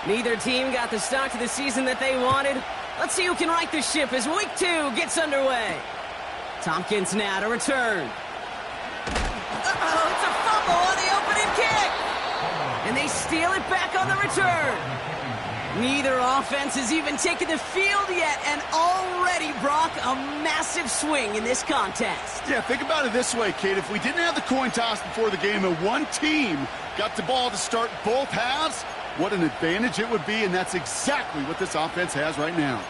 Neither team got the start to the season that they wanted. Let's see who can right the ship as week 2 gets underway. Tompkins now to return. Uh-oh, it's a fumble on the opening kick. And they steal it back on the return. Neither offense has even taken the field yet, and already, Brock, a massive swing in this contest. Yeah, think about it this way, Kate. If we didn't have the coin toss before the game and one team got the ball to start both halves, what an advantage it would be, and that's exactly what this offense has right now.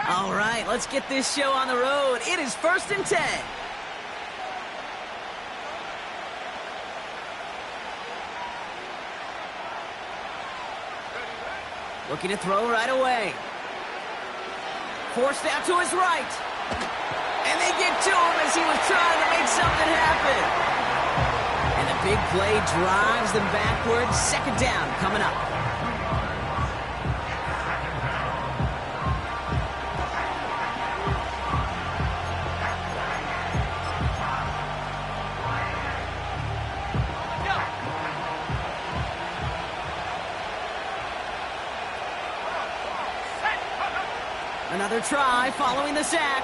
All right, let's get this show on the road. It is 1st and 10. Looking to throw right away. Forced out to his right. And they get to him as he was trying to make something happen. And the big play drives them backwards. 2nd down coming up. Another try following the sack.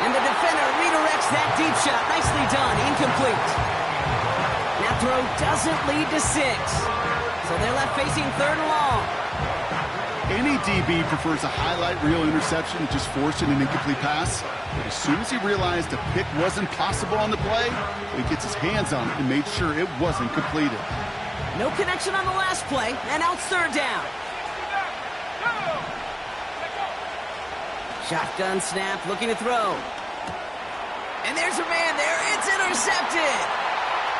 And the defender redirects that deep shot. Nicely done. Incomplete. That throw doesn't lead to 6. So they're left facing 3rd and long. Any DB prefers a highlight reel interception to just forcing an incomplete pass. But as soon as he realized a pick wasn't possible on the play, he gets his hands on it and made sure it wasn't completed. No connection on the last play, and now it's 3rd down. Shotgun snap, looking to throw. And there's a man there. It's intercepted.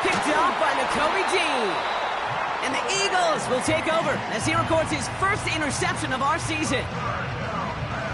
Picked off by Nakobe Dean. And the Eagles will take over as he records his first interception of our season.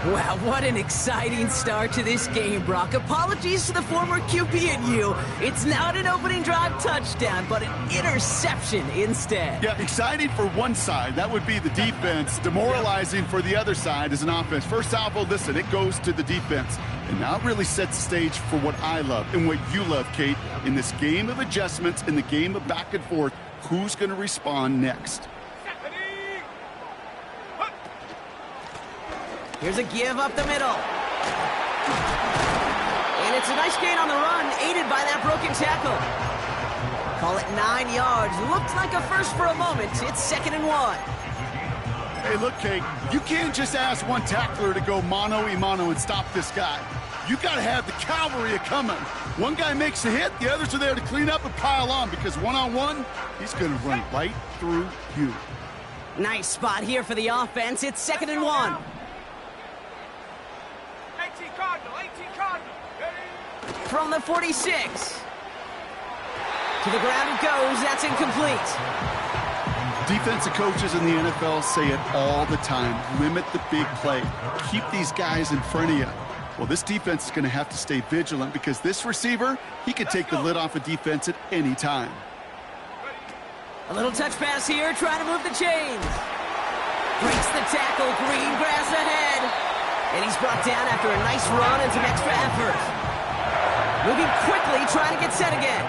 Wow, what an exciting start to this game, Brock. Apologies to the former QB and you. It's not an opening drive touchdown, but an interception instead. Yeah, exciting for one side. That would be the defense. Demoralizing for the other side as an offense. First salvo, listen, it goes to the defense. And now it really sets the stage for what I love and what you love, Kate. In this game of adjustments, in the game of back and forth, who's going to respond next? Here's a give up the middle. And it's a nice gain on the run, aided by that broken tackle. Call it 9 yards. Looked like a first for a moment. It's 2nd and 1. Hey, look, Kate, you can't just ask one tackler to go mano-a-mano and stop this guy. You got to have the cavalry coming. One guy makes a hit, the others are there to clean up and pile on, because one-on-one, he's going to run right through you. Nice spot here for the offense. It's 2nd and 1. 18 Cardinal. From the 46. To the ground it goes. That's incomplete. Defensive coaches in the NFL say it all the time. Limit the big play. Keep these guys in front of you. Well, this defense is going to have to stay vigilant because this receiver, he could take the lid off a defense at any time. A little touch pass here, trying to move the chains. Breaks the tackle, green grass ahead. And he's brought down after a nice run and some extra effort. Moving quickly, trying to get set again.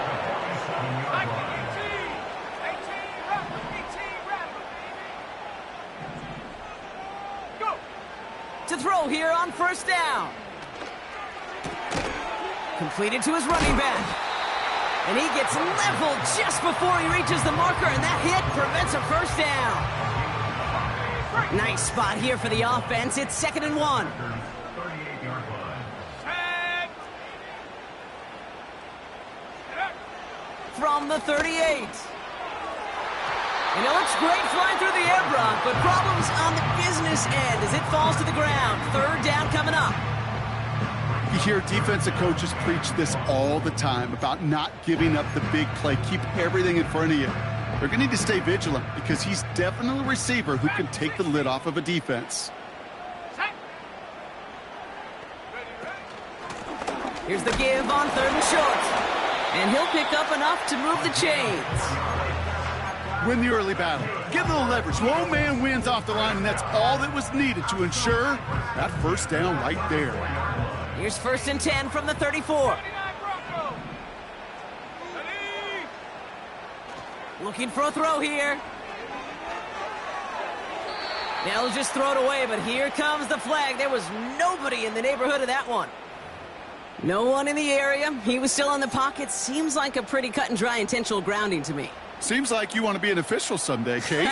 To throw here on first down. Completed to his running back. And he gets leveled just before he reaches the marker, and that hit prevents a first down. Nice spot here for the offense. It's 2nd and 1. From the 38. And it looks great flying through the air, Brock, but problems on the business end as it falls to the ground. 3rd down coming up. You hear defensive coaches preach this all the time about not giving up the big play. Keep everything in front of you. They're going to need to stay vigilant because he's definitely a receiver who can take the lid off of a defense. Here's the give on 3rd and short. And he'll pick up enough to move the chains. Win the early battle. Get a little leverage. Low man wins off the line, and that's all that was needed to ensure that first down right there. Here's 1st and 10 from the 34. Looking for a throw here. They'll just throw it away, but here comes the flag. There was nobody in the neighborhood of that one. No one in the area. He was still in the pocket. Seems like a pretty cut and dry intentional grounding to me. Seems like you want to be an official someday, Kate.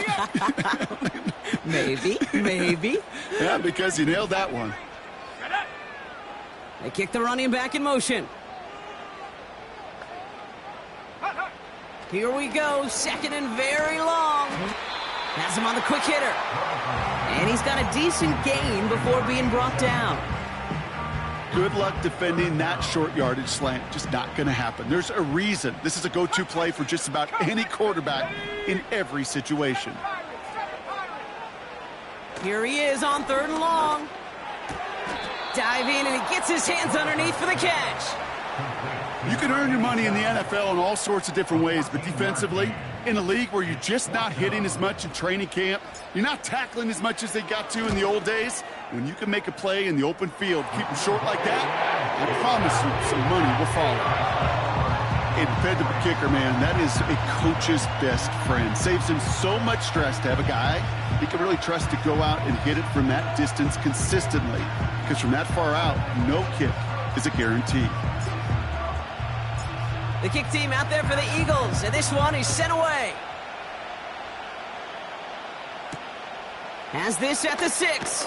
Maybe. Yeah, because you nailed that one. They kick the running back in motion. Here we go. 2nd and very long. Has him on the quick hitter. And he's got a decent gain before being brought down. Good luck defending that short yardage slant. Just not going to happen. There's a reason. This is a go-to play for just about any quarterback in every situation. Here he is on 3rd and long. Dive in, and he gets his hands underneath for the catch. You can earn your money in the NFL in all sorts of different ways, but defensively, in a league where you're just not hitting as much in training camp, you're not tackling as much as they got to in the old days, when you can make a play in the open field, keep them short like that, I promise you some money will follow. A dependable kicker, man, that is a coach's best friend. Saves him so much stress to have a guy he can really trust to go out and hit it from that distance consistently. Because from that far out, no kick is a guarantee. The kick team out there for the Eagles, and this one is sent away. Has this at the 6.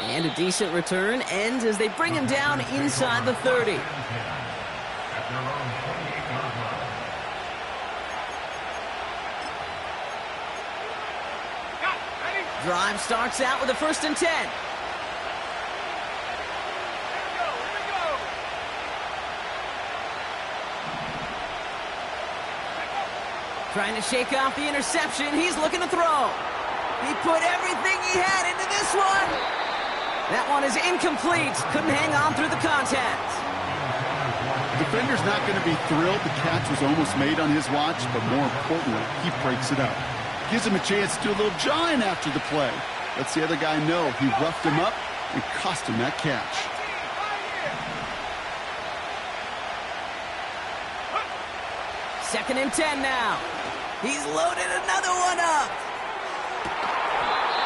And a decent return ends as they bring him down inside the 30. Drive starts out with a 1st and 10. Trying to shake off the interception. He's looking to throw. He put everything he had into this one. That one is incomplete. Couldn't hang on through the contact. The defender's not going to be thrilled the catch was almost made on his watch, but more importantly, he breaks it up. Gives him a chance to do a little jawing after the play. Lets the other guy know he roughed him up and cost him that catch. Second and 10 now. He's loaded another one up.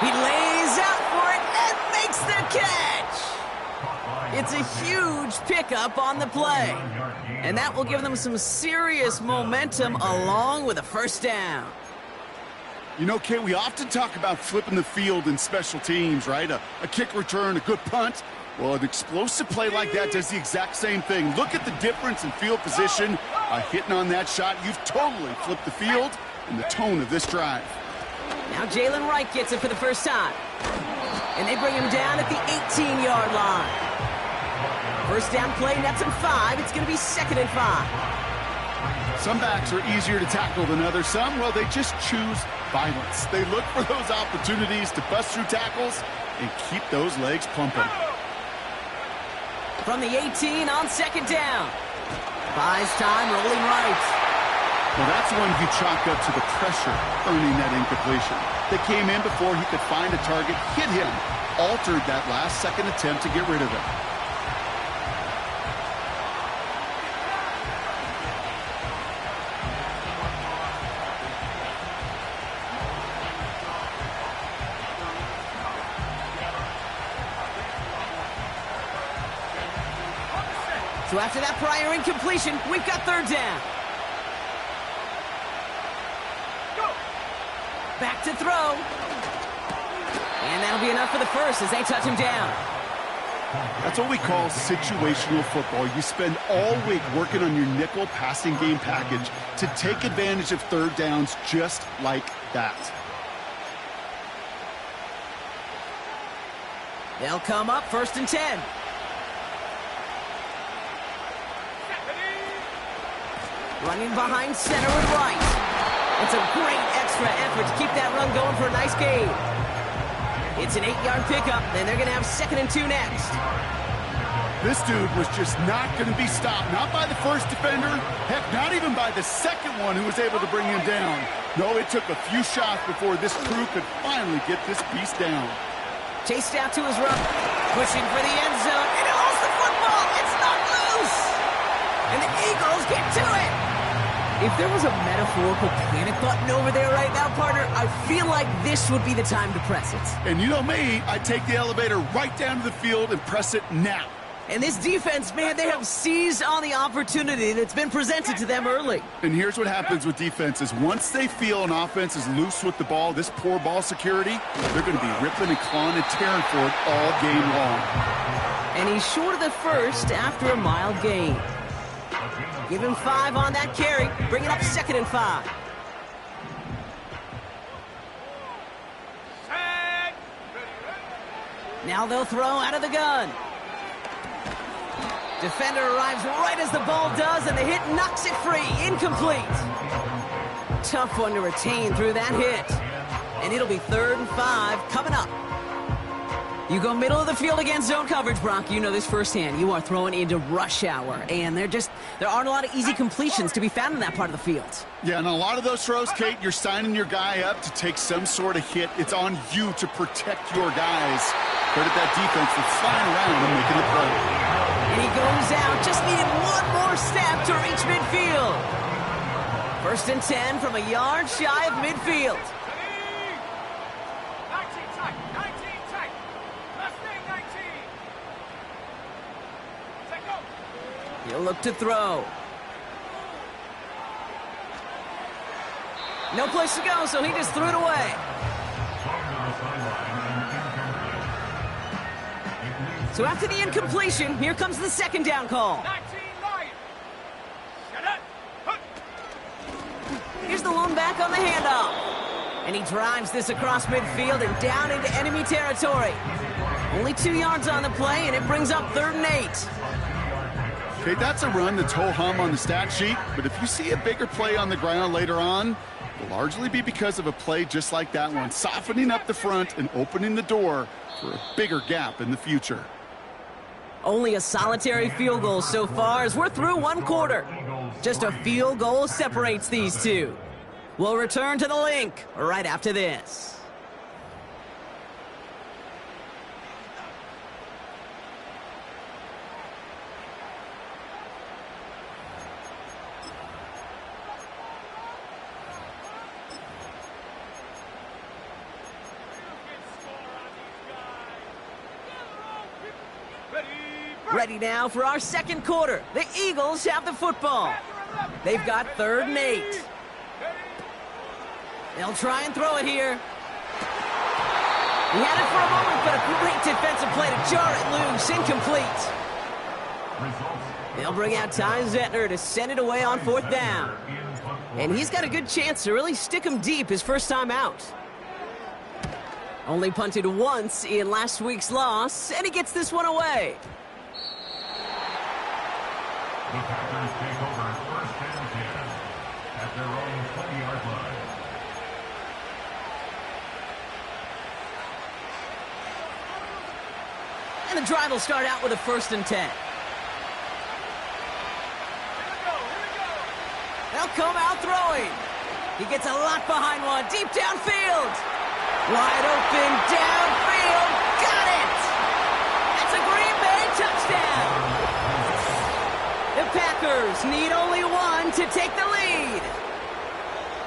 He lays out for it and makes the catch. It's a huge pickup on the play. And that will give them some serious momentum along with a first down. You know, Kate, we often talk about flipping the field in special teams, right? A kick return, a good punt. Well, an explosive play like that does the exact same thing. Look at the difference in field position. Hitting on that shot, you've totally flipped the field and the tone of this drive. Now Jalen Wright gets it for the first time. And they bring him down at the 18-yard line. First down play, nets him 5. It's going to be 2nd and 5. Some backs are easier to tackle than others. Some, well, they just choose violence. They look for those opportunities to bust through tackles and keep those legs pumping. From the 18 on 2nd down. Buys time, rolling right. Well, that's one you chalk up to the pressure earning that incompletion. They came in before he could find a target, hit him, altered that last second attempt to get rid of it. So after that prior incompletion, we've got third down. Go. Back to throw. And that'll be enough for the first as they touch him down. That's what we call situational football. You spend all week working on your nickel passing game package to take advantage of third downs just like that. They'll come up 1st and 10. Running behind center and right. It's a great extra effort to keep that run going for a nice gain. It's an 8-yard pickup, and they're going to have 2nd and 2 next. This dude was just not going to be stopped. Not by the first defender. Heck, not even by the second one who was able to bring him down. No, it took a few shots before this crew could finally get this beast down. Chased out to his run, pushing for the end zone, and he lost the football. It's not loose. And the Eagles get to it. If there was a metaphorical panic button over there right now, partner, I feel like this would be the time to press it. And you know me, I take the elevator right down to the field and press it now. And this defense, man, they have seized on the opportunity that's been presented to them early. And here's what happens with defenses. Once they feel an offense is loose with the ball, this poor ball security, they're going to be ripping and clawing and tearing for it all game long. And he's short of the first after a mild gain. Give him 5 on that carry. Bring it up 2nd and 5. Now they'll throw out of the gun. Defender arrives right as the ball does, and the hit knocks it free. Incomplete. Tough one to retain through that hit. And it'll be 3rd and 5 coming up. You go middle of the field against zone coverage, Brock. You know this firsthand. You are throwing into rush hour, and there aren't a lot of easy completions to be found in that part of the field. Yeah, and a lot of those throws, Kate, you're signing your guy up to take some sort of hit. It's on you to protect your guys. Credit that defense for flying around and making the play. And he goes out, just needed one more step to reach midfield. 1st and 10 from a yard shy of midfield. He'll look to throw. No place to go, so he just threw it away. So after the incompletion, here comes the 2nd down call. Here's the lone back on the handoff. And he drives this across midfield and down into enemy territory. Only 2 yards on the play, and it brings up 3rd and 8. Okay, that's a run that's ho-hum on the stat sheet, but if you see a bigger play on the ground later on, it'll largely be because of a play just like that one, softening up the front and opening the door for a bigger gap in the future. Only a solitary field goal so far as we're through 1 quarter. Just a field goal separates these two. We'll return to the link right after this. Ready now for our 2nd quarter. The Eagles have the football. They've got 3rd and 8. They'll try and throw it here. He had it for a moment, but a great defensive play to jar it loose. Incomplete. They'll bring out Ty Zentner to send it away on 4th down. And he's got a good chance to really stick him deep his first time out. Only punted once in last week's loss, and he gets this one away. The Packers take over 1st and 10 at their own 20-yard line. And the drive will start out with a 1st and 10. They'll come out throwing. He gets a lot behind one, deep downfield. Wide open, downfield, got it! That's a Green Bay touchdown! The Packers need only 1 to take the lead.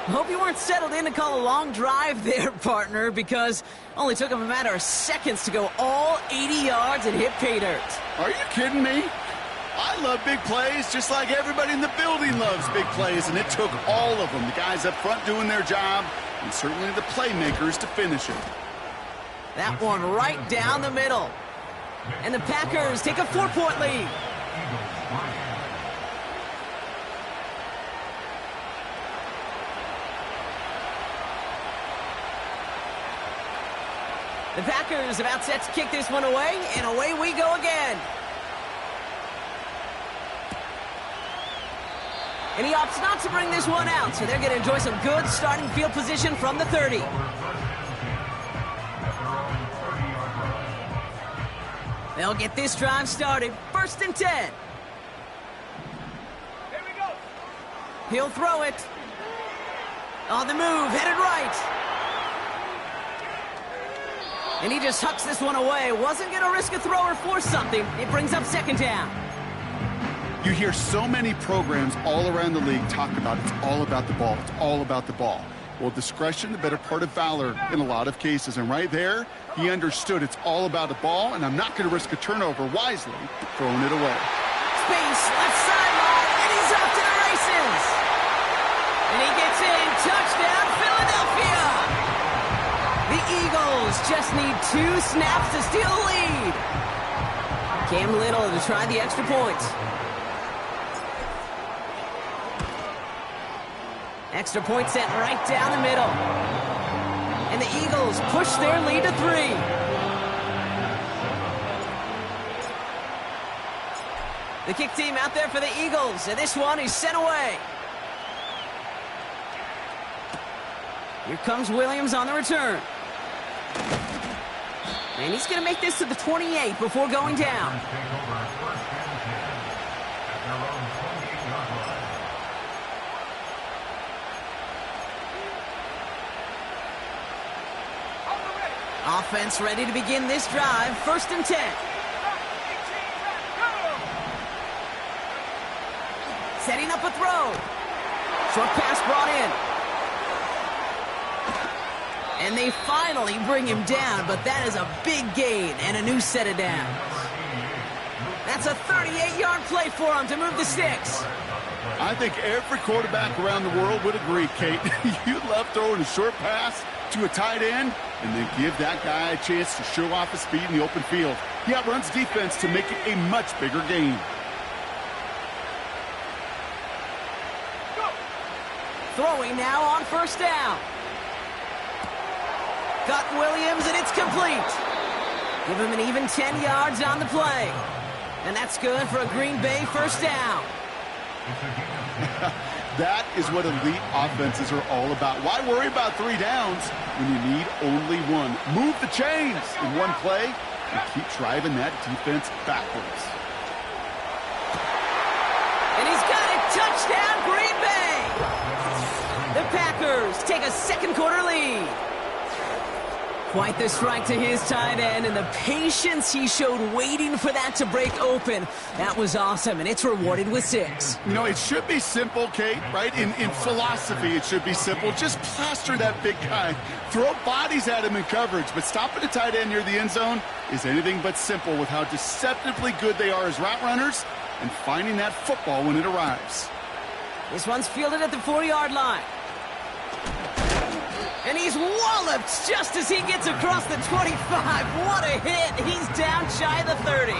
Hope you weren't settled in to call a long drive there, partner, because only took them a matter of seconds to go all 80 yards and hit pay dirt. Are you kidding me? I love big plays just like everybody in the building loves big plays, and it took all of them. The guys up front doing their job, and certainly the playmakers to finish it. That one right down the middle. And the Packers take a 4-point lead. The Packers about set to kick this one away, and away we go again. And he opts not to bring this one out, so they're going to enjoy some good starting field position from the 30. They'll get this drive started. 1st and 10. Here we go. He'll throw it. On the move, headed right. And he just hucks this one away. Wasn't going to risk a throw or force something. It brings up 2nd down. You hear so many programs all around the league talk about it's all about the ball. It's all about the ball. Well, discretion, the better part of valor in a lot of cases. And right there, he understood it's all about the ball, and I'm not going to risk a turnover wisely, throwing it away. Space, left sideline, and he's off to the races. And he gets in. Touchdown, Philadelphia. The Eagles just need 2 snaps to steal the lead. Cam Little to try the extra point. Extra point sent right down the middle. And the Eagles push their lead to 3. The kick team out there for the Eagles, and this one is sent away. Here comes Williams on the return. And he's going to make this to the 28 before going down. Offense ready to begin this drive. 1st and 10. Setting up a throw. Short pass brought in. And they finally bring him down, but that is a big gain and a new set of downs. That's a 38-yard play for him to move the sticks. I think every quarterback around the world would agree, Kate. You love throwing a short pass to a tight end and then give that guy a chance to show off his speed in the open field. He outruns defense to make it a much bigger gain. Throwing now on 1st down. Got Williams, and it's complete. Give him an even 10 yards on the play. And that's good for a Green Bay 1st down. That is what elite offenses are all about. Why worry about 3 downs when you need only 1? Move the chains in one play and keep driving that defense backwards. And he's got it. Touchdown, Green Bay. The Packers take a 2nd quarter lead. Quite the strike to his tight end, and the patience he showed waiting for that to break open. That was awesome, and it's rewarded with 6. You know, it should be simple, Kate, right? In philosophy, it should be simple. Just plaster that big guy. Throw bodies at him in coverage, but stopping a tight end near the end zone is anything but simple with how deceptively good they are as route runners and finding that football when it arrives. This one's fielded at the 40-yard line. And he's walloped just as he gets across the 25. What a hit. He's down shy of the 30.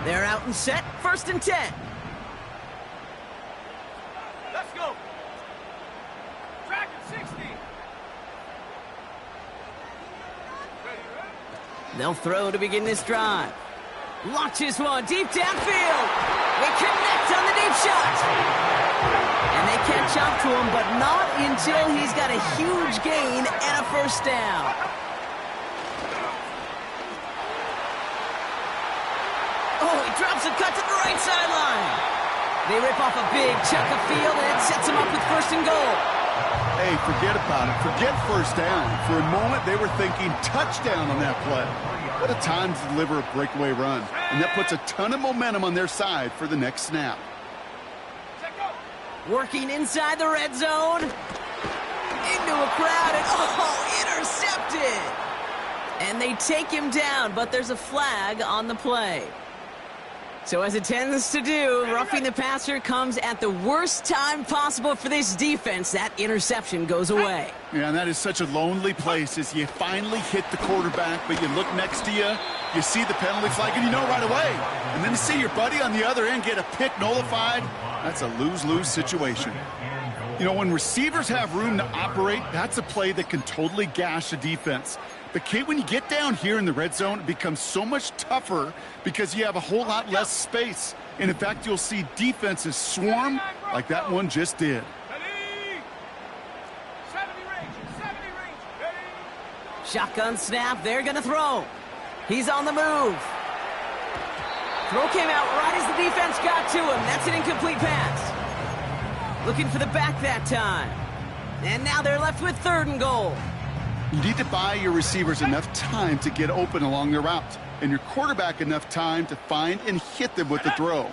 They're out and set. 1st and 10. Let's go. Track at 60. They'll throw to begin this drive. Launches one deep downfield. They connect on the deep shot. And they catch up to him, but not until he's got a huge gain and a 1st down. Oh, he drops a cut to the right sideline. They rip off a big chunk of field, and it sets him up with 1st and goal. Hey, forget about it. Forget 1st down. For a moment, they were thinking touchdown on that play. What a time to deliver a breakaway run. And that puts a ton of momentum on their side for the next snap. Working inside the red zone. Into a crowd, and intercepted. And they take him down, but there's a flag on the play. So as it tends to do, roughing the passer comes at the worst time possible for this defense. That interception goes away. Yeah, and that is such a lonely place as you finally hit the quarterback, but you look next to you, you see the penalty flag, and you know right away. And then to see your buddy on the other end get a pick nullified, that's a lose-lose situation. You know, when receivers have room to operate, that's a play that can totally gash a defense. But, Kate, when you get down here in the red zone, it becomes so much tougher because you have a whole lot less space. And, in fact, you'll see defenses swarm like that one just did. Shotgun snap, they're going to throw. He's on the move. Throw came out right as the defense got to him. That's an incomplete pass. Looking for the back that time. And now they're left with 3rd and goal. You need to buy your receivers enough time to get open along their route, and your quarterback enough time to find and hit them with the throw.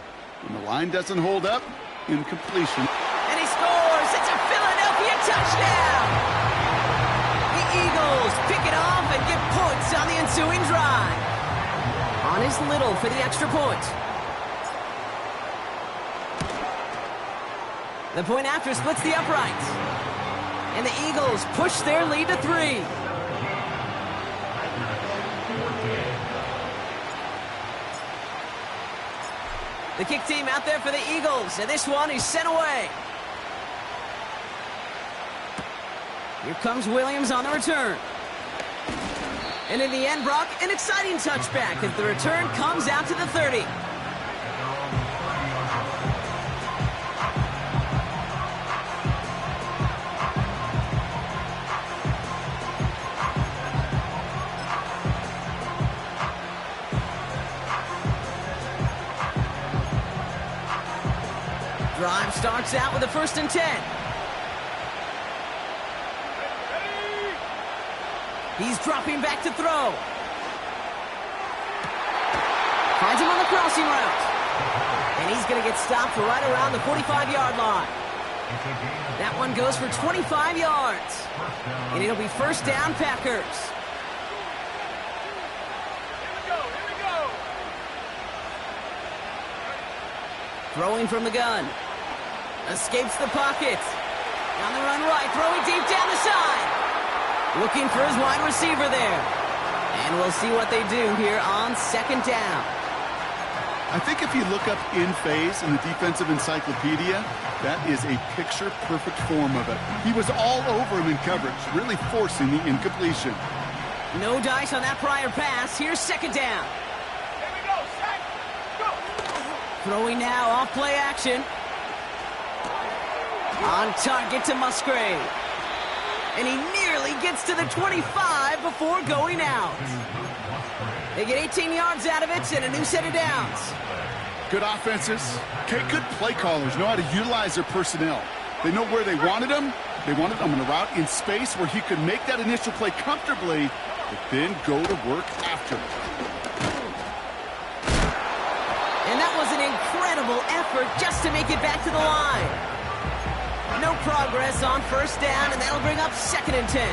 When the line doesn't hold up, incompletion. And he scores! It's a Philadelphia touchdown! The Eagles pick it off and get points on the ensuing drive. On his Little for the extra point. The point after splits the uprights. And the Eagles push their lead to 3. The kick team out there for the Eagles, and this one is sent away. Here comes Williams on the return. And in the end, Brock, an exciting touchback as the return comes out to the 30. Drive starts out with a 1st and 10. He's dropping back to throw. Finds him on the crossing route. And he's going to get stopped right around the 45-yard line. That one goes for 25 yards. And it'll be 1st down, Packers. Throwing from the gun. Escapes the pocket. On the run right, throwing deep down the side. Looking for his wide receiver there. And we'll see what they do here on 2nd down. I think if you look up in phase in the defensive encyclopedia, that is a picture-perfect form of it. He was all over him in coverage, really forcing the incompletion. No dice on that prior pass. Here's 2nd down. Here we go, set, go. Throwing now off play action. On target to Musgrave. And he nearly gets to the 25 before going out. They get 18 yards out of it and a new set of downs. Good offenses. Okay, good play callers know how to utilize their personnel. They know where they wanted them. They wanted them on a route in space where he could make that initial play comfortably, but then go to work after. And that was an incredible effort just to make it back to the line. No progress on 1st down, and that'll bring up 2nd and 10.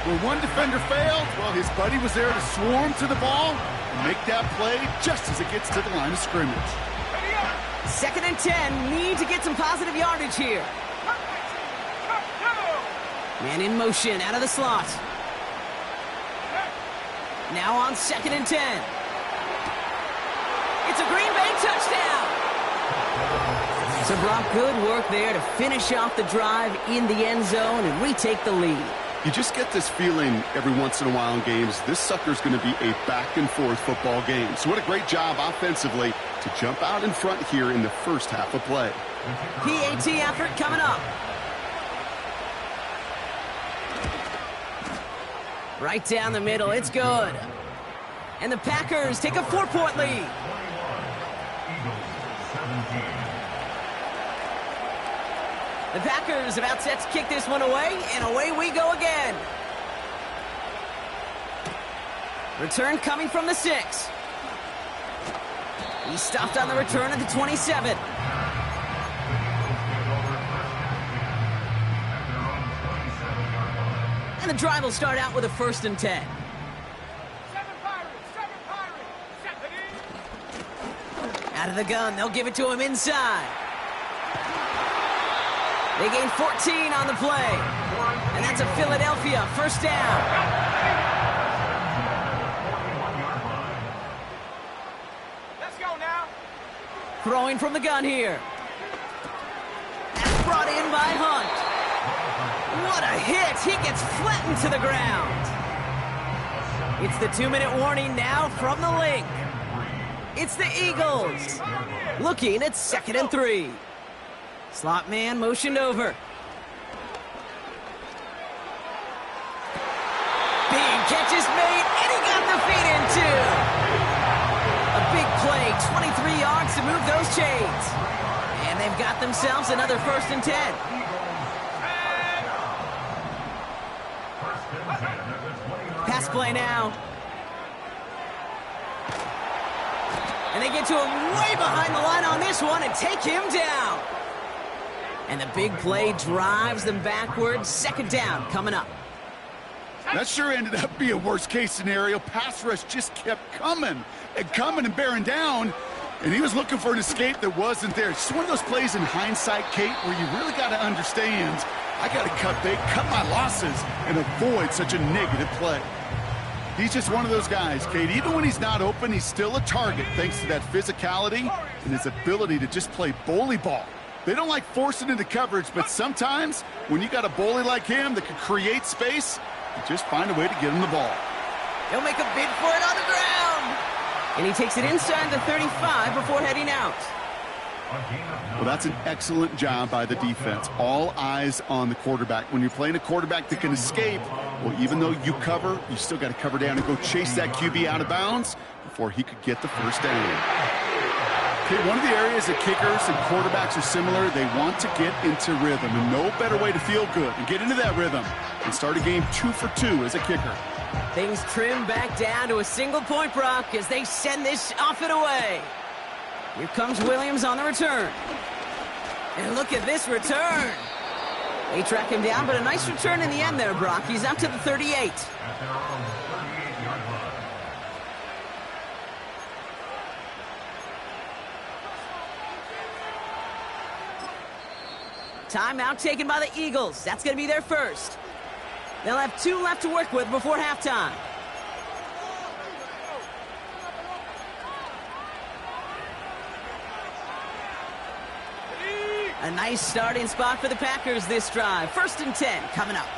Where one defender failed, well, his buddy was there to swarm to the ball and make that play just as it gets to the line of scrimmage. 2nd and 10, need to get some positive yardage here. Man in motion, out of the slot. Now on 2nd and 10. It's a Green Bay touchdown. So, Brock, good work there to finish off the drive in the end zone and retake the lead. You just get this feeling every once in a while in games, this sucker's going to be a back-and-forth football game. So what a great job offensively to jump out in front here in the first half of play. PAT effort coming up. Right down the middle, it's good. And the Packers take a 4-point lead. The Packers about set to kick this one away, and away we go again. Return coming from the 6. He stopped on the return at the 27. And the drive will start out with a 1st and 10. Out of the gun, they'll give it to him inside. They gain 14 on the play. And that's a Philadelphia first down. Let's go now. Throwing from the gun here. That's brought in by Hunt. What a hit! He gets flattened to the ground. It's the 2-minute warning now from the link. It's the Eagles. Looking at 2nd and 3. Slot man motioned over. Big catch is made, and he got the feet in too. A big play, 23 yards to move those chains. And they've got themselves another 1st and 10. Pass play now. And they get to him way behind the line on this one and take him down. And the big play drives them backwards. 2nd down coming up. That sure ended up being a worst-case scenario. Pass rush just kept coming and bearing down, and he was looking for an escape that wasn't there. It's just one of those plays in hindsight, Kate, where you really got to understand, I got to cut bait, cut my losses, and avoid such a negative play. He's just one of those guys, Kate. Even when he's not open, he's still a target thanks to that physicality and his ability to just play bully ball. They don't like forcing into coverage, but sometimes when you got a bully like him that can create space, you just find a way to get him the ball. He'll make a bid for it on the ground. And he takes it inside the 35 before heading out. Well, that's an excellent job by the defense. All eyes on the quarterback. When you're playing a quarterback that can escape, well, even though you cover, you still got to cover down and go chase that QB out of bounds before he could get the first down. Okay, one of the areas that kickers and quarterbacks are similar, they want to get into rhythm, and no better way to feel good and get into that rhythm and start a game 2 for 2 as a kicker. Things trim back down to a single point, Brock, as they send this off and away. Here comes Williams on the return. And look at this return. They track him down, but a nice return in the end there, Brock. He's up to the 38. Timeout taken by the Eagles. That's going to be their first. They'll have 2 left to work with before halftime. A nice starting spot for the Packers this drive. 1st and 10 coming up.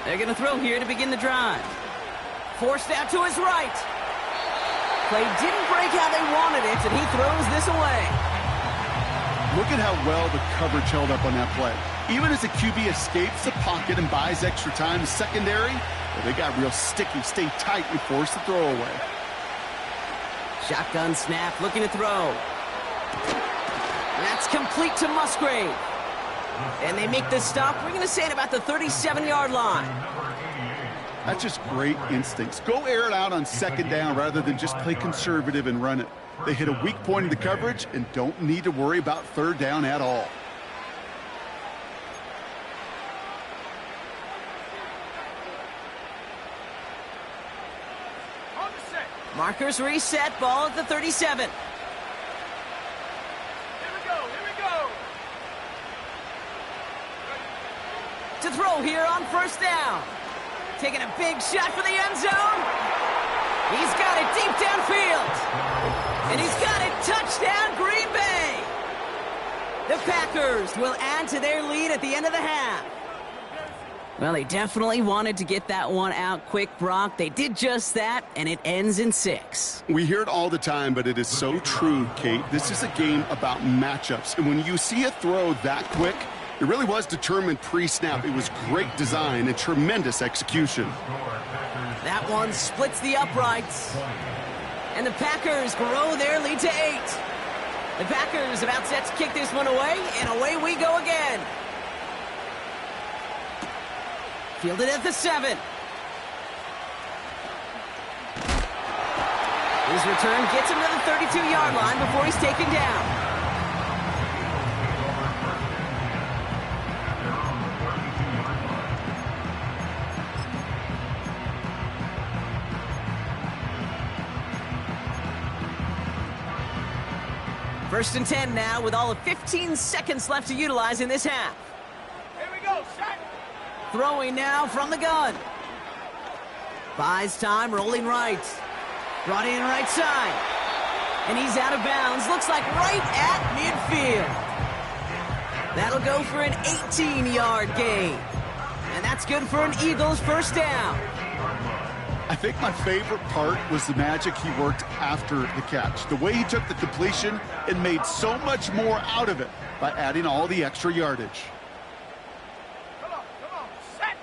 They're going to throw here to begin the drive. Forced out to his right. Play didn't break how they wanted it, and he throws this away. Look at how well the coverage held up on that play. Even as the QB escapes the pocket and buys extra time, the secondary, well, they got real sticky, stay tight, and force the throw away. Shotgun snap, looking to throw. That's complete to Musgrave. And they make the stop. We're going to say it about the 37-yard line. That's just great instincts. Go air it out on 2nd down rather than just play conservative and run it. They hit a weak point in the coverage and don't need to worry about 3rd down at all. Markers reset, ball at the 37. Here we go. To throw here on 1st down. Taking a big shot for the end zone. He's got it deep downfield. And he's got it. Touchdown, Green Bay. The Packers will add to their lead at the end of the half. Well, they definitely wanted to get that one out quick, Brock. They did just that, and it ends in 6. We hear it all the time, but it is so true, Kate. This is a game about matchups. And when you see a throw that quick, it really was determined pre-snap. It was great design and tremendous execution. That one splits the uprights. And the Packers grow their lead to 8. The Packers about set to kick this one away, and away we go again. Fielded at the 7. His return gets him to the 32-yard line before he's taken down. First and 10 now with all of 15 seconds left to utilize in this half. Here we go, set. Throwing now from the gun. Buys time, rolling right. Brought in right side. And he's out of bounds. Looks like right at midfield. That'll go for an 18-yard gain. And that's good for an Eagles first down. I think my favorite part was the magic he worked after the catch. The way he took the completion and made so much more out of it by adding all the extra yardage. Come on, set.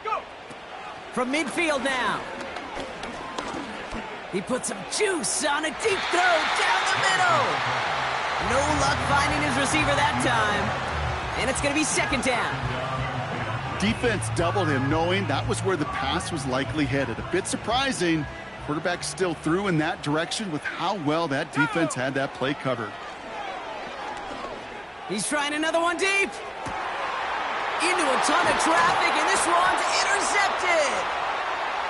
Go. From midfield now. He put some juice on a deep throw down the middle. No luck finding his receiver that time. And it's going to be second down. Defense doubled him, knowing that was where the pass was likely headed. A bit surprising. Quarterback still threw in that direction with how well that defense had that play covered. He's trying another one deep. Into a ton of traffic, and this one's intercepted.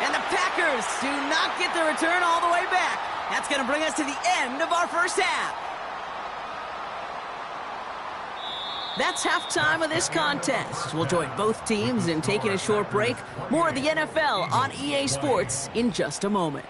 And the Packers do not get the return all the way back. That's going to bring us to the end of our first half. That's halftime of this contest. We'll join both teams in taking a short break. More of the NFL on EA Sports in just a moment.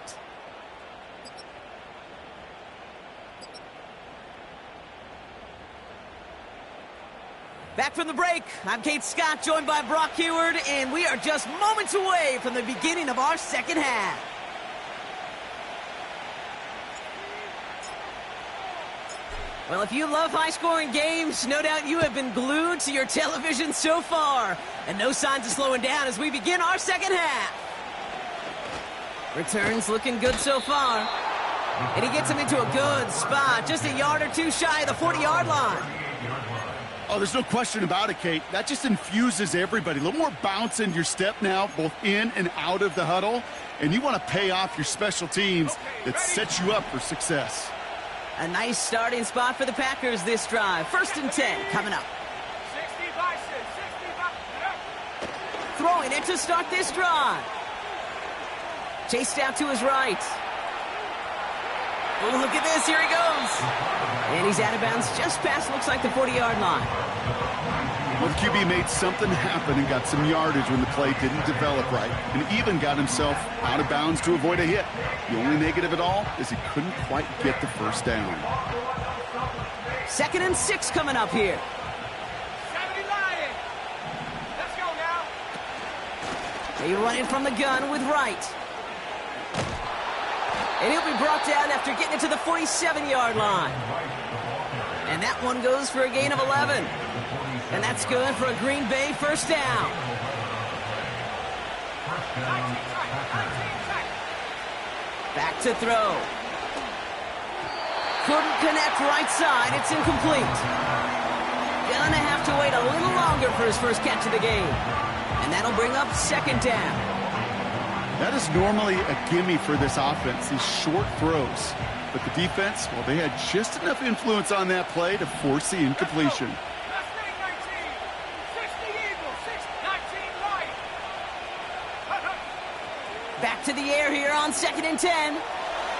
Back from the break, I'm Kate Scott, joined by Brock Heward, and we are just moments away from the beginning of our second half. Well, if you love high-scoring games, no doubt you have been glued to your television so far. And no signs of slowing down as we begin our second half. Returns looking good so far. And he gets him into a good spot, just a yard or two shy of the 40-yard line. Oh, there's no question about it, Kate. That just infuses everybody. A little more bounce in your step now, both in and out of the huddle. And you want to pay off your special teams that sets you up for success. A nice starting spot for the Packers this drive. First and 10 coming up. 65, 65. Throwing it to start this drive. Chased out to his right. Oh, look at this. Here he goes. And he's out of bounds just past, looks like, the 40-yard line. Well, the QB made something happen and got some yardage when the play didn't develop right, and even got himself out of bounds to avoid a hit. The only negative at all is he couldn't quite get the first down. Second and 6 coming up here. 70 Lions. Let's go now. They run it from the gun with right. And he'll be brought down after getting it to the 47-yard line. And that one goes for a gain of 11. And that's good for a Green Bay first down. Back to throw. Couldn't connect right side. It's incomplete. Gonna have to wait a little longer for his first catch of the game. And that'll bring up second down. That is normally a gimme for this offense, these short throws. But the defense, well, they had just enough influence on that play to force the incompletion. Back to the air here on second and 10.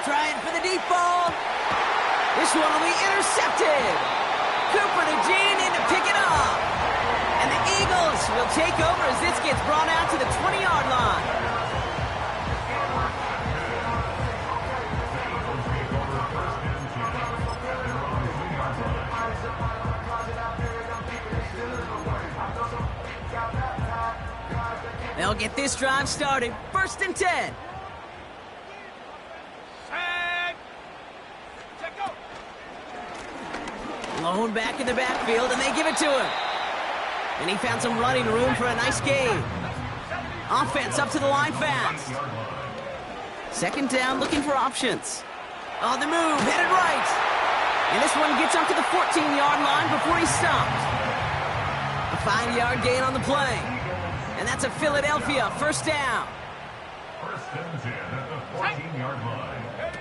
Trying for the deep ball. This one will be intercepted. Cooper to Jean in to pick it up. And the Eagles will take over as this gets brought out to the 20-yard line. They'll get this drive started. First and 10. Lone back in the backfield, and they give it to him. And he found some running room for a nice gain. Offense up to the line fast. Second down, looking for options. On the move, headed right. And this one gets up to the 14-yard line before he stopped. A 5-yard gain on the play. And that's a Philadelphia first down. First and 10 at the 14-yard line.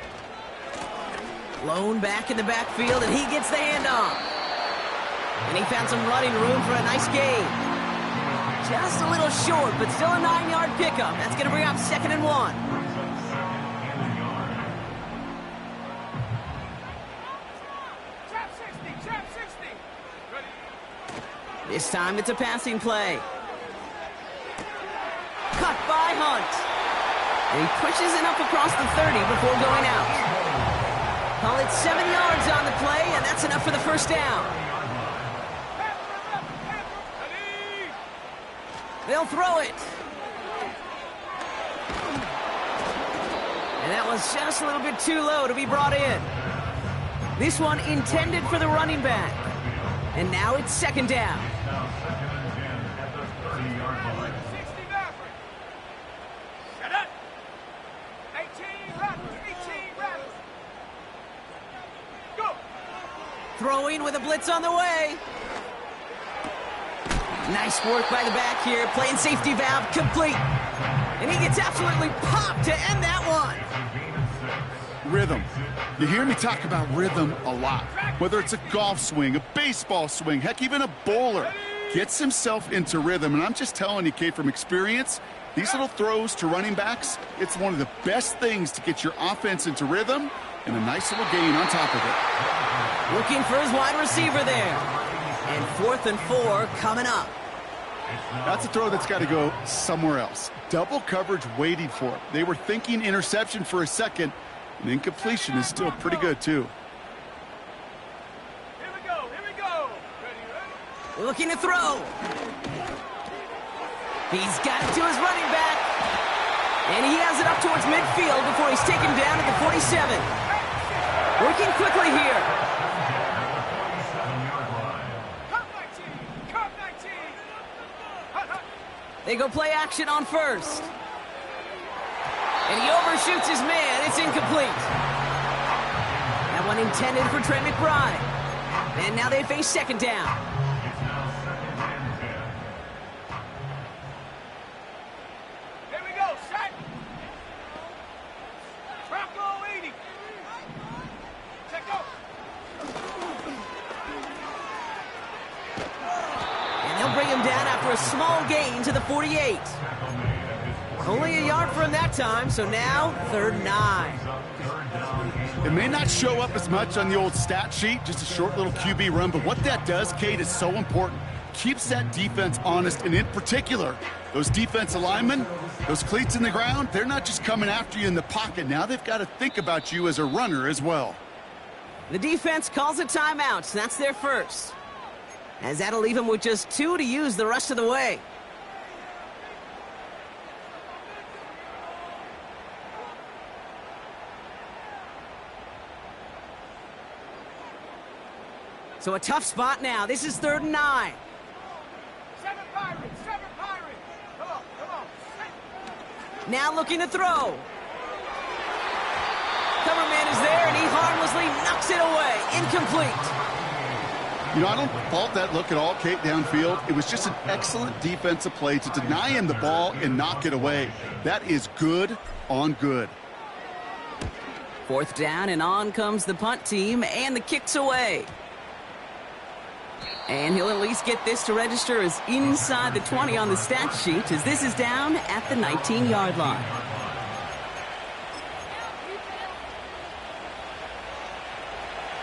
Lone back in the backfield, and he gets the handoff. And he found some running room for a nice gain. Just a little short, but still a 9-yard pickup. That's going to bring up second and 1. This time it's a passing play. Cut by Hunt. And he pushes it up across the 30 before going out. Call it 7 yards on the play, and that's enough for the first down. They'll throw it. And that was just a little bit too low to be brought in. This one intended for the running back. And now it's second down. Now second and 10 at the 30-yard line. 60 Maverick. Shut up. 18 Raptors. 18 Raptors. Go. Throwing with a blitz on the way. Nice work by the back here. Playing safety valve complete. And he gets absolutely popped to end that one. Rhythm. You hear me talk about rhythm a lot. Whether it's a golf swing, a baseball swing, heck, even a bowler gets himself into rhythm. And I'm just telling you, Kate, from experience, these little throws to running backs, it's one of the best things to get your offense into rhythm and a nice little gain on top of it. Looking for his wide receiver there. And 4th and 4 coming up. That's a throw that's got to go somewhere else. Double coverage waiting for it. They were thinking interception for a second, and incompletion is still pretty good, too. Here we go. Here we go. Ready? Looking to throw. He's got it to his running back. And he has it up towards midfield before he's taken down at the 47. Working quickly here. Cut 19. Cut 19. Hut, hut. They go play action on first. And he overshoots his man. It's incomplete. That one intended for Trey McBride. And now they face second down. It's now second and 10. Here we go. Set. Bronco 80. Check go. And they'll bring him down after a small gain to the 48. Only a yard for him that time, so now 3rd and 9. It may not show up as much on the old stat sheet, just a short little QB run, but what that does, Kate, is so important. Keeps that defense honest, and in particular, those defensive linemen, those cleats in the ground, they're not just coming after you in the pocket. Now they've got to think about you as a runner as well. The defense calls a timeout, so that's their first. As that'll leave him with just 2 to use the rest of the way. So a tough spot now. This is 3rd and 9. 7 Pirates. 7 Pirates. Come on. Come on. Set. Now looking to throw. Cover man is there, and he harmlessly knocks it away. Incomplete. You know, I don't fault that look at all, Kate, downfield. It was just an excellent defensive play to deny him the ball and knock it away. That is good on good. 4th down, and on comes the punt team, and the kick's away. And he'll at least get this to register as inside the 20 on the stat sheet, as this is down at the 19-yard line.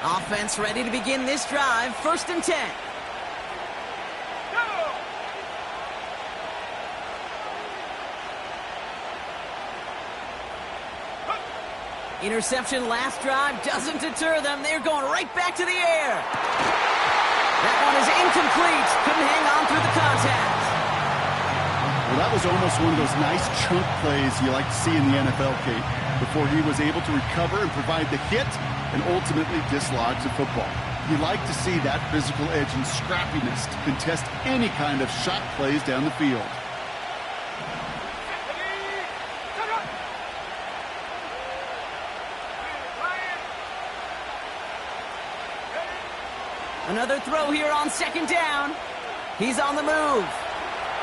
Offense ready to begin this drive. 1st and 10. Go. Interception last drive doesn't deter them. They're going right back to the air. That one is incomplete. Couldn't hang on through the contact. Well, that was almost one of those nice chunk plays you like to see in the NFL, Kate, before he was able to recover and provide the hit and ultimately dislodge the football. You like to see that physical edge and scrappiness to contest any kind of shot plays down the field. Another throw here on 2nd down. He's on the move.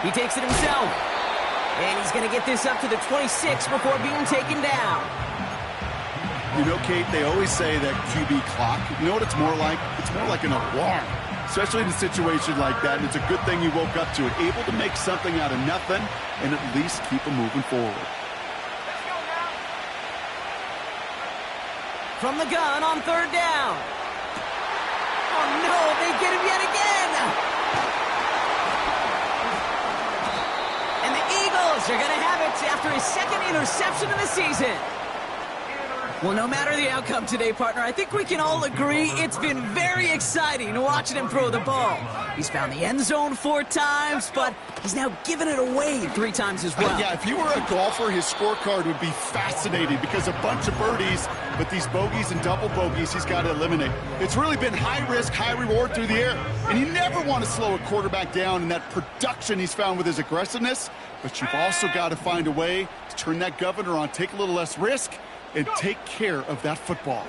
He takes it himself. And he's going to get this up to the 26 before being taken down. You know, Kate, they always say that QB clock, you know what it's more like? It's more like an alarm, especially in a situation like that. And it's a good thing you woke up to it, able to make something out of nothing and at least keep them moving forward. Let's go now. From the gun on 3rd down. Oh, no, they get him yet again. Eagles are going to have it after his second interception of the season. Well, no matter the outcome today, partner, I think we can all agree it's been very exciting watching him throw the ball. He's found the end zone 4 times, but he's now given it away 3 times as well. Yeah, if you were a golfer, his scorecard would be fascinating because a bunch of birdies, but these bogeys and double bogeys he's got to eliminate. It's really been high risk, high reward through the air, and you never want to slow a quarterback down in that production he's found with his aggressiveness, but you've also got to find a way to turn that governor on, take a little less risk, and take care of that football.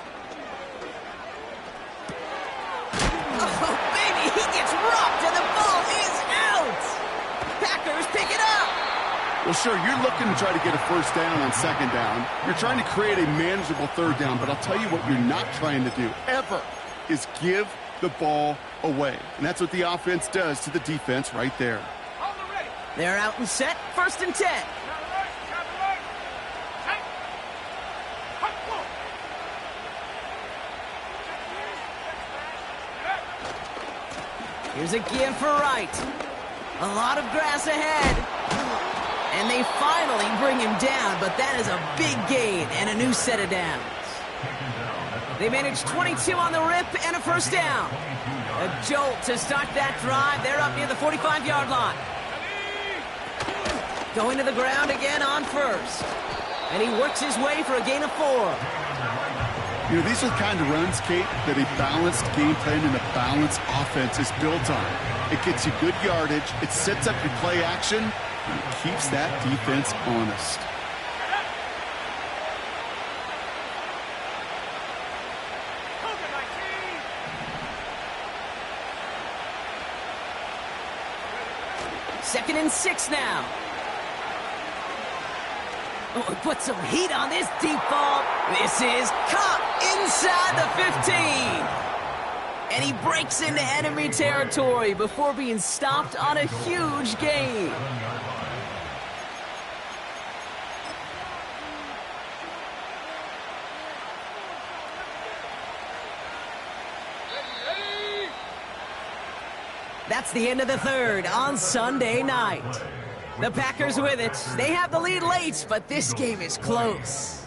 Oh, baby, he gets rocked and the ball is out. Packers pick it up. Well, sure, you're looking to try to get a first down on second down. You're trying to create a manageable third down, but I'll tell you what you're not trying to do, ever, is give the ball away. And that's what the offense does to the defense right there. They're out and set, 1st and 10. Here's a give for Wright. A lot of grass ahead. And they finally bring him down, but that is a big gain and a new set of downs. They managed 22 on the rip and a first down. A jolt to start that drive. They're up near the 45-yard line. Going to the ground again on first. And he works his way for a gain of 4. You know, these are the kind of runs, Kate, that a balanced game plan and a balanced offense is built on. It gets you good yardage, it sets up your play action, and it keeps that defense honest. Second and 6 now. Oh, put some heat on this deep ball. This is caught inside the 15. And he breaks into enemy territory before being stopped on a huge gain. That's the end of the third on Sunday night. The Packers with it. They have the lead late, but this game is close.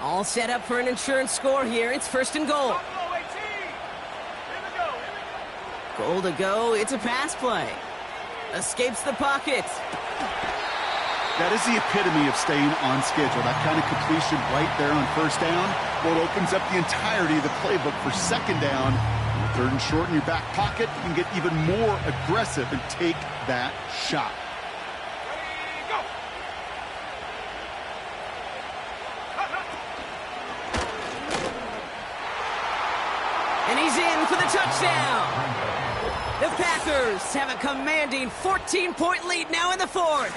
All set up for an insurance score here. It's 1st and goal. Goal to go. It's a pass play. Escapes the pocket. That is the epitome of staying on schedule. That kind of completion right there on first down. Well, it opens up the entirety of the playbook for second down. On 3rd and short in your back pocket, you can get even more aggressive and take that shot. And he's in for the touchdown. The Packers have a commanding 14-point lead now in the 4th.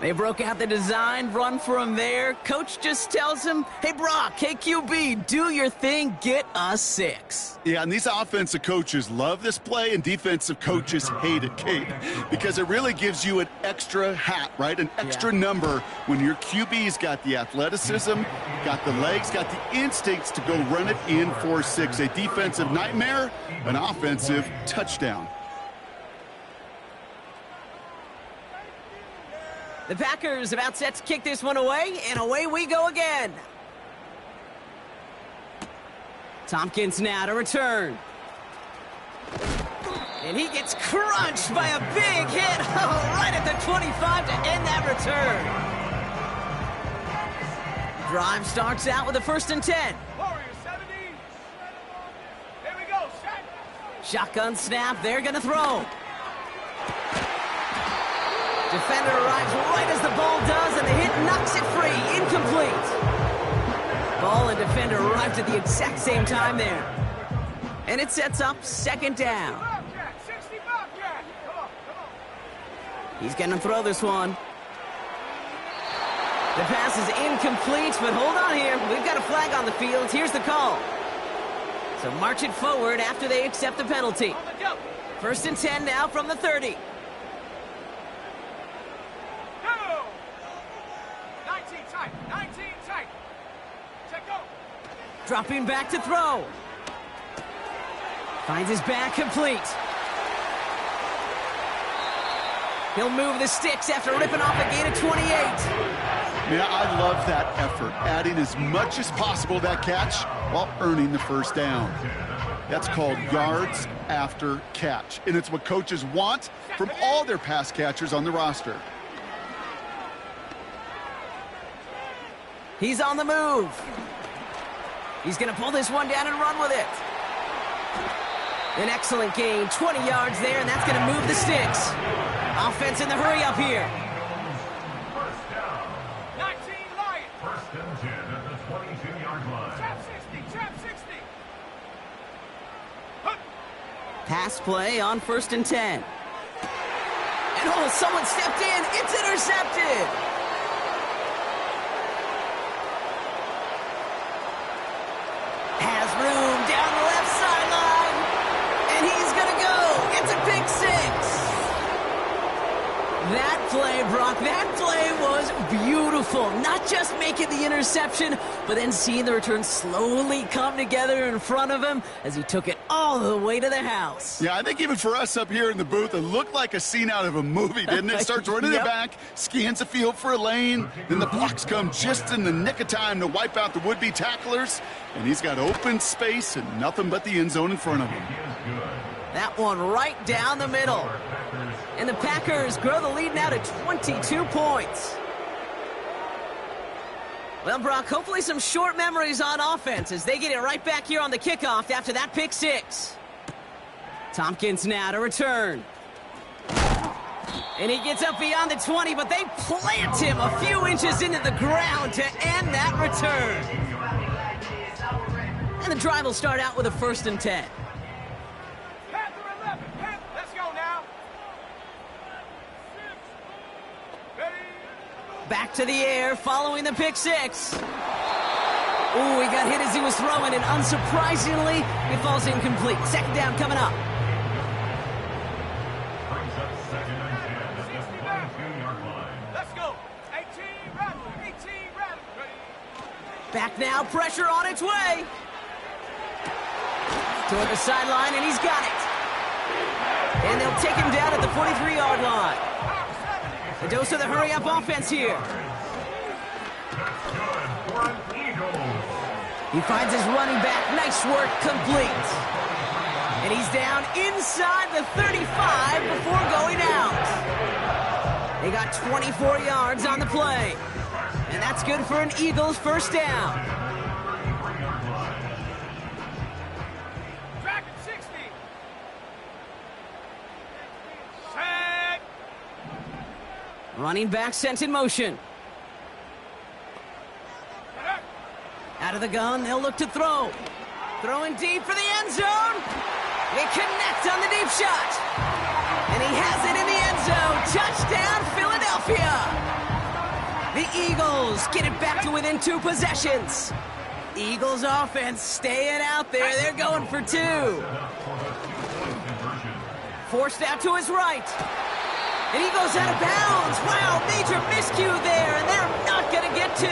They broke out the design run for him there. Coach just tells him, hey, Brock, KQB, do your thing, get us 6. Yeah, and these offensive coaches love this play, and defensive coaches hate it, Kate, because it really gives you an extra hat, right? An extra number when your QB's got the athleticism, got the legs, got the instincts to go run it in for 6. A defensive nightmare, an offensive touchdown. The Packers about set to kick this one away, and away we go again. Tompkins now to return. And he gets crunched by a big hit right at the 25 to end that return. Drive starts out with a 1st and 10. Warriors 70. Here we go, set. Shotgun snap, they're going to throw. Defender arrives right as the ball does, and the hit knocks it free. Incomplete. Ball and defender arrived at the exact same time there. And it sets up 2nd down. 60 Bobcat. Come on. He's going to throw this one. The pass is incomplete, but hold on here. We've got a flag on the field. Here's the call. So march it forward after they accept the penalty. 1st and 10 now from the 30. tight. 19 tight. Check go. Dropping back to throw. Finds his back complete. He'll move the sticks after ripping off a gain of 28. Yeah, I love that effort, adding as much as possible to that catch while earning the first down. That's called yards after catch, and it's what coaches want from all their pass catchers on the roster. He's on the move. He's going to pull this one down and run with it. An excellent gain, 20 yards there, and that's going to move the sticks. Offense in the hurry up here. First down. 19 Lions. First and 10 at the 22-yard line. Trap 60. Trap 60. Hup. Pass play on 1st and 10. And oh, someone stepped in. It's intercepted. Has room down the left sideline. And he's going to go. It's a pick six. That play, Brock, that play was beautiful. Not just making the interception, but then seeing the return slowly come together in front of him as he took it all the way to the house. Yeah, I think even for us up here in the booth, it looked like a scene out of a movie, didn't it? Starts running Yep. it back, scans the field for a lane, then the blocks come just in the nick of time to wipe out the would-be tacklers, and he's got open space and nothing but the end zone in front of him. That one right down the middle. And the Packers grow the lead now to 22 points. Well, Brock, hopefully some short memories on offense as they get it right back here on the kickoff after that pick six. Tompkins now to return. And he gets up beyond the 20, but they plant him a few inches into the ground to end that return. And the drive will start out with a 1st and 10. Panther 11. Panther. Let's go now. Ready. Back to the air following the pick six. Ooh, he got hit as he was throwing, and unsurprisingly, it falls incomplete. 2nd down coming up. Brings up 2nd and 10 at the 22-yard line. Let's go. 18 rattle. 18 rattle. Ready. Back now, pressure on its way. Toward the sideline, and he's got it. And they'll take him down at the 43-yard line. A dose of the hurry-up offense here. That's good for an Eagles. He finds his running back. Nice work, complete. And he's down inside the 35 before going out. They got 24 yards on the play. And that's good for an Eagles first down. Dragon 60. Set. Running back sent in motion. Out of the gun, they'll look to throw. Throwing deep for the end zone. They connect on the deep shot. And he has it in the end zone. Touchdown, Philadelphia. The Eagles get it back to within 2 possessions. Eagles offense staying out there. They're going for 2. Forced out to his right. And he goes out of bounds. Wow, major miscue there, and they're not going to get 2.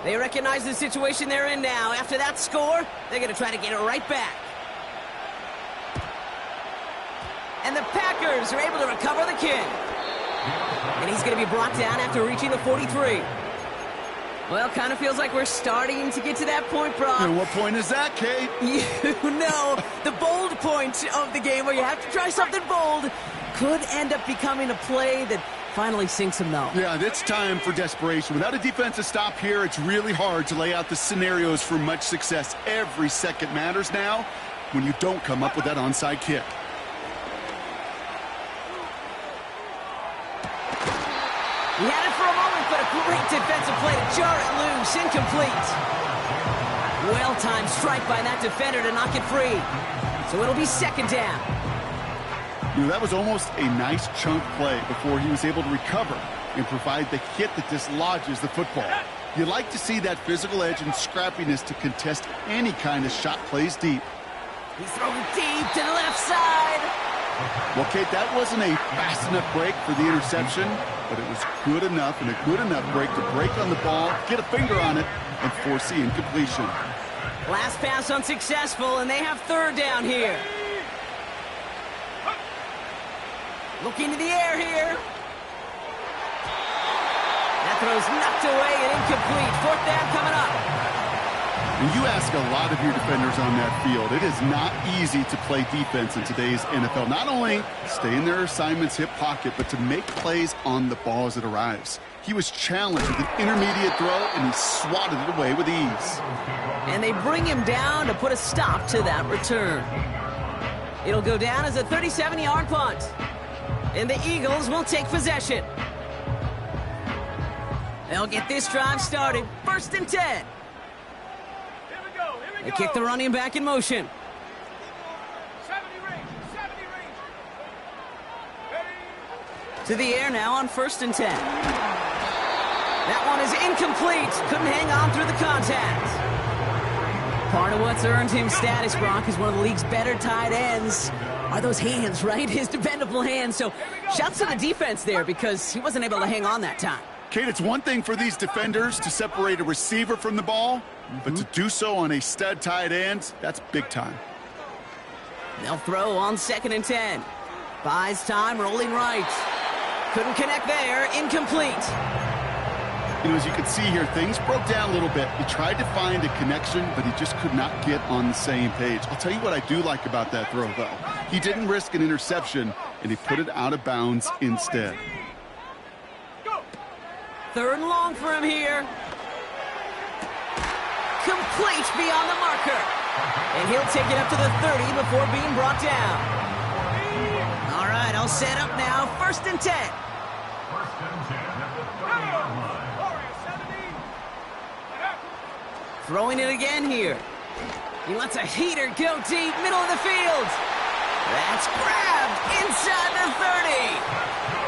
They recognize the situation they're in now. After that score, they're going to try to get it right back. And the Packers are able to recover the kick. And he's going to be brought down after reaching the 43. Well, kind of feels like we're starting to get to that point, Brock. And what point is that, Kate? You know, the bold point of the game where you have to try something bold could end up becoming a play that finally sinks him, though. Yeah, it's time for desperation. Without a defensive stop here, it's really hard to lay out the scenarios for much success. Every second matters now when you don't come up with that onside kick. He had it for a moment, but a great defensive play to jar it loose. Incomplete. Well-timed strike by that defender to knock it free. So it'll be 2nd down. You know, that was almost a nice chunk play before he was able to recover and provide the hit that dislodges the football. You like to see that physical edge and scrappiness to contest any kind of shot plays deep. He's throwing deep to the left side. Well, Kate, that wasn't a fast enough break for the interception, but it was good enough and a good enough break to break on the ball, get a finger on it, and force the incompletion. Last pass unsuccessful, and they have third down here. Looking to the air here. That throw's knocked away and incomplete. Fourth down coming up. And you ask a lot of your defenders on that field. It is not easy to play defense in today's NFL. Not only stay in their assignment's hip pocket, but to make plays on the ball as it arrives. He was challenged with an intermediate throw, and he swatted it away with ease. And they bring him down to put a stop to that return. It'll go down as a 37-yard punt. And the Eagles will take possession. They'll get this drive started. 1st and 10. They kick the running back in motion. 70 range, 70 range. To the air now on 1st and 10. That one is incomplete. Couldn't hang on through the contact. Part of what's earned him status, Brock, is one of the league's better tight ends. Are those hands, right? His dependable hands. So shouts to the defense there because he wasn't able to hang on that time. Kate, it's one thing for these defenders to separate a receiver from the ball, but to do so on a stud tight end, that's big time. They'll throw on 2nd and 10. Buys time, rolling right. Couldn't connect there, incomplete. You know, as you can see here, things broke down a little bit. He tried to find a connection, but he just could not get on the same page. I'll tell you what I do like about that throw, though. He didn't risk an interception, and he put it out of bounds instead. 3rd and long for him here. Complete beyond the marker. And he'll take it up to the 30 before being brought down. All right, I'll set up now. 1st and 10. 1st and 10 at the 30-yard line. Throwing it again here. He lets a heater go deep, middle of the field. That's grabbed inside the 30.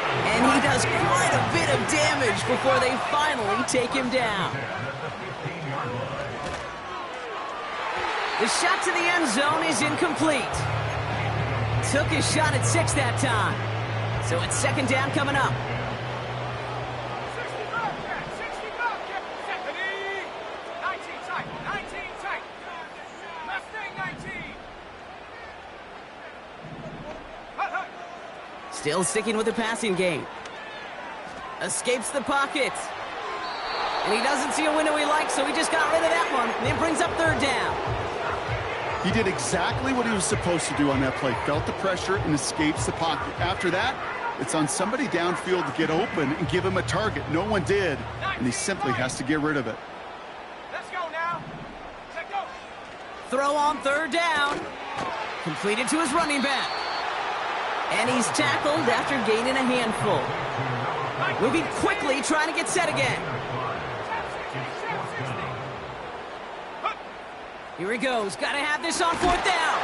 And he does quite a bit of damage before they finally take him down. The shot to the end zone is incomplete. Took his shot at 6 that time. So it's 2nd down coming up. 65, 19 tight, 19 tight. Mustang 19. Still sticking with the passing game. Escapes the pocket. And he doesn't see a window he likes, so he just got rid of that one. And then brings up 3rd down. He did exactly what he was supposed to do on that play. Felt the pressure and escapes the pocket. After that, it's on somebody downfield to get open and give him a target. No one did, and he simply has to get rid of it. Let's go now. Let's go. Throw on 3rd down. Completed to his running back. And he's tackled after gaining a handful. Moving quickly, trying to get set again. Here he goes. Got to have this on 4th down.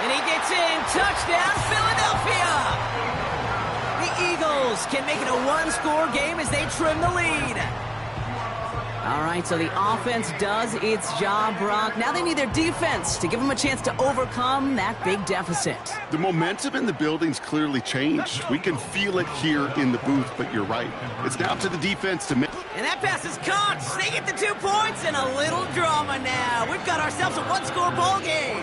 And he gets in. Touchdown, Philadelphia. The Eagles can make it a 1-score game as they trim the lead. All right, so the offense does its job, Brock. Now they need their defense to give them a chance to overcome that big deficit. The momentum in the building's clearly changed. We can feel it here in the booth, but you're right. It's now to the defense to make... And that pass is caught. They get the 2 points and a little drama now. We've got ourselves a 1-score ball game.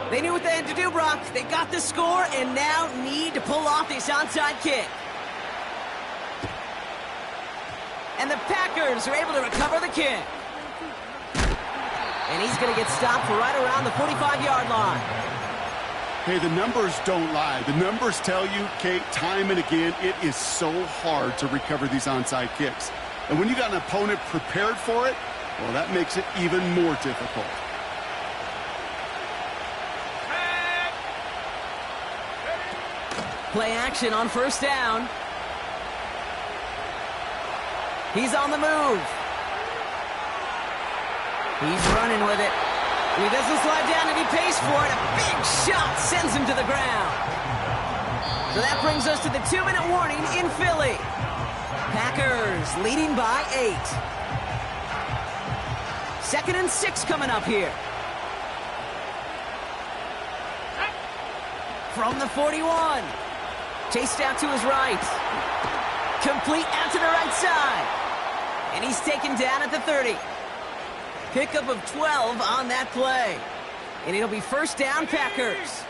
They knew what they had to do, Brock. They got the score and now need to pull off this onside kick. And the Packers are able to recover the kick. And he's going to get stopped right around the 45-yard line. Hey, the numbers don't lie. The numbers tell you, Kate, time and again, it is so hard to recover these onside kicks. And when you got an opponent prepared for it, well, that makes it even more difficult. Play action on 1st down. He's on the move. He's running with it. He doesn't slide down and he pays for it. A big shot sends him to the ground. So that brings us to the 2-minute warning in Philly. Packers leading by 8. 2nd and 6 coming up here. From the 41. Chased out to his right. Complete out to the right side. And he's taken down at the 30. Pickup of 12 on that play. And it'll be first down, Packers.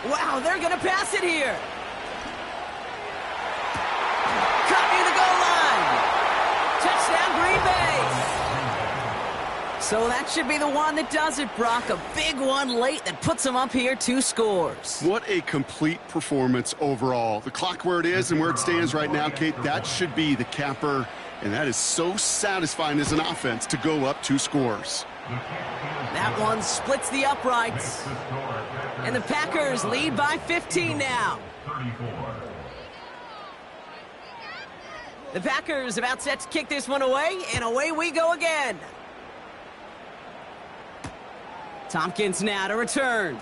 Wow, they're going to pass it here. Caught near the goal line. Touchdown, Green Bay. So that should be the one that does it, Brock. A big one late that puts them up here 2 scores. What a complete performance overall. The clock where it is and where it stands right now, Kate, that should be the capper. And that is so satisfying as an offense to go up 2 scores. That one splits the uprights. And the Packers lead by 15 now. The Packers about set to kick this one away, and away we go again. Tompkins now to return.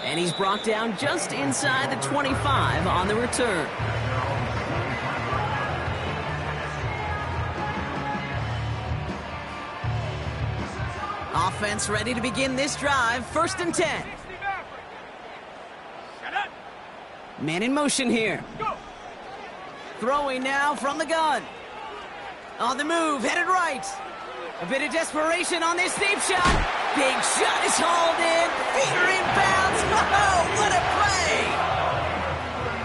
And he's brought down just inside the 25 on the return. Offense ready to begin this drive. 1st and 10. Man in motion here. Throwing now from the gun. On the move, headed right. A bit of desperation on this deep shot. Big shot is hauled in. Feet are inbounds. Oh, what a play!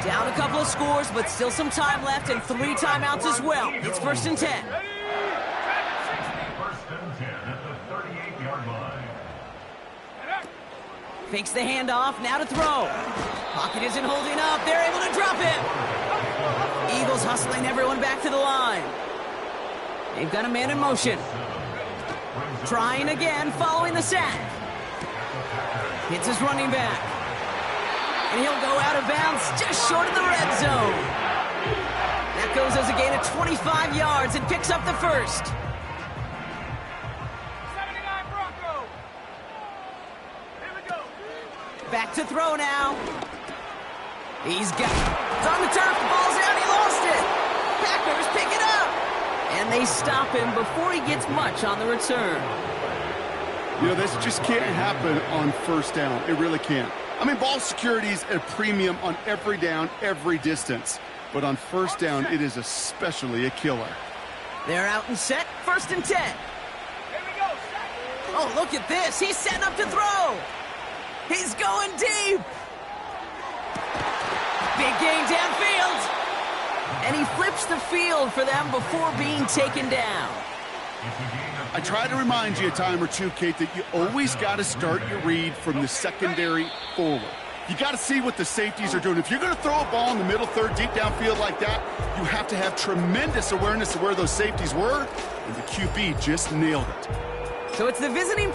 Down a couple of scores, but still some time left and 3 timeouts as well. It's 1st and 10. Fakes the handoff, now to throw. Pocket isn't holding up. They're able to drop him. Eagles hustling everyone back to the line. They've got a man in motion. Trying again, following the sack. Hits his running back. And he'll go out of bounds just short of the red zone. That goes as a gain of 25 yards and picks up the first. 79 Bronco. Here we go. Back to throw now. He's got it's on the turf. The ball's out. He lost it. Packers pick it up. And they stop him before he gets much on the return. You know, this just can't happen on 1st down. It really can't. I mean, ball security is at a premium on every down, every distance. But on 1st down, it is especially a killer. They're out and set. 1st and 10. Here we go. Oh, look at this. He's setting up to throw. He's going deep. Big gain downfield. And he flips the field for them before being taken down. I try to remind you a time or two, Kate, that you always got to start your read from the secondary forward. You got to see what the safeties are doing. If you're going to throw a ball in the middle third, deep downfield like that, you have to have tremendous awareness of where those safeties were, and the QB just nailed it. So it's the visiting